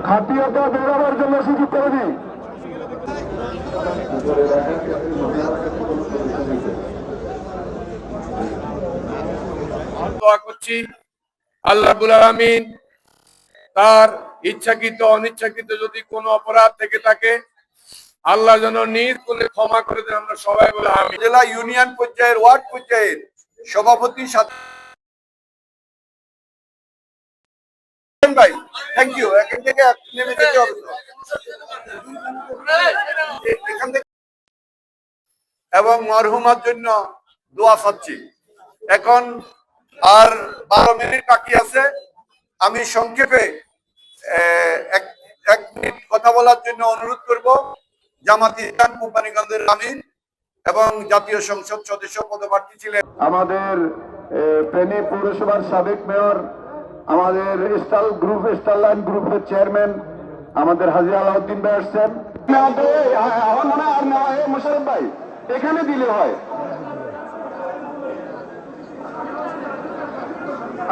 খাটিয়াটা বেরোবার জন্য সুযোগ করে দিই। দোয়া করছি আল্লাহ রাব্বুল আলামিন তার ইচ্ছাকৃত অনিচ্ছাকৃত যদি কোনো অপরাধ থেকে থাকে আল্লাহ যেন নিজ কোলে ক্ষমা করে দেন। আমরা সবাই বলে আমিন। জেলা ইউনিয়ন পর্যায়ের ওয়ার্ড পর্যায়ের সভাপতি ভাই, থ্যাংক ইউ। এখান থেকে নেমে যেতে হবে এখান থেকে, এবং মরহুমার জন্য দোয়া চাচ্ছি। এখন আর 12 মিনিট বাকি আছে। আমি সংক্ষেপে এক মিনিট কথা বলার জন্য অনুরোধ করব জামাতি কোম্পানিগঞ্জের আমির এবং জাতীয় সংসদ সদস্য পদপ্রার্থী ছিলেন আমাদের ফেনী পৌরসভার সাবেক মেয়র, আমাদের স্টারলাইন গ্রুপের চেয়ারম্যান আমাদের হাজী আলাউদ্দিন ভাই আসছেন। আমার মনে আর নেওয়া হয় মোশারফ ভাই, এখানে দিলে হয়।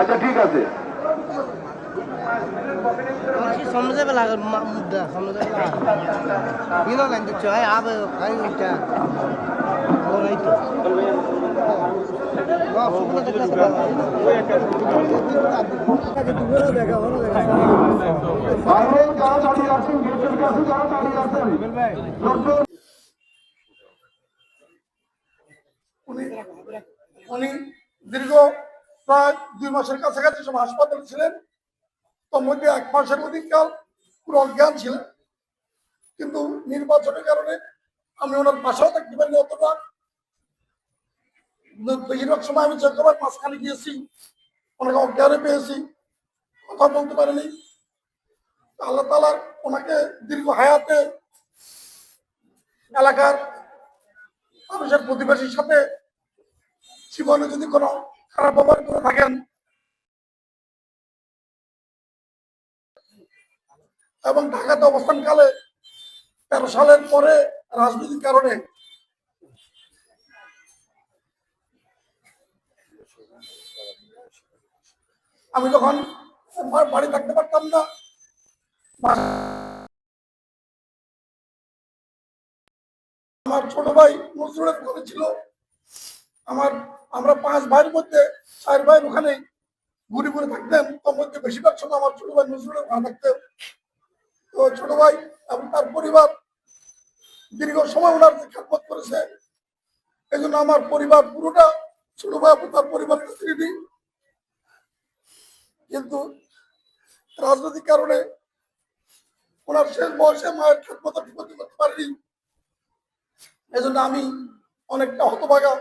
আচ্ছা ঠিক আছে। समझे वाला मुद्दा समझे वाला ये ना लंच चाय आप खाई क्या और नहीं तो वाह सुबह तक का वो एक दुबारा देखा और देखा আরে যারা দাঁড়িয়ে আছেন গেটের কাছে, যারা দাঁড়িয়ে আছেন উনি দীর্ঘ প্রায় 2 মাসের কাছাকাছি সব হাসপাতালে ছিলেন। তোর মধ্যে 1 মাসের অধিককাল পুরো অজ্ঞান ছিলেন, কিন্তু নির্বাচনের কারণে আমি ওনার পাশেও থাকতে পারিনি। অতটা বেশিরভাগ সময় আমি যতবার মাঝখানে গিয়েছি ওনাকে অজ্ঞানে পেয়েছি, কথা বলতে পারিনি। আল্লাহ তাআলা ওনাকে দীর্ঘ হায়াতে এলাকার মানুষের প্রতিবেশীর সাথে জীবনে যদি কোনো খারাপ ব্যবহার করে থাকেন এবং ঢাকাতে অবস্থানকালে 13 সালের পরে রাজনৈতিক কারণে আমি যখন বাড়ি থাকতে পারতাম না, আমার ছোট ভাই নজরুলের ঘরে ছিল। আমরা 5 ভাইয়ের মধ্যে 4 ভাই ওখানে ঘুরে ঘুরে থাকতেন। তার মধ্যে বেশিরভাগ সময় আমার ছোট ভাই নজরুলের ঘরে থাকতেন। তো ছোট ভাই এবং তার পরিবার দীর্ঘ সময় ওনার খেদমত করেছে। এই জন্য আমার পরিবার পুরোটা ছোট ভাই এবং তার পরিবারের স্মৃতি। কিন্তু রাজনৈতিক কারণে ওনার শেষ বয়সে মায়ের খেদমত করতে পারিনি। এই জন্য আমি অনেকটা হতভাগা।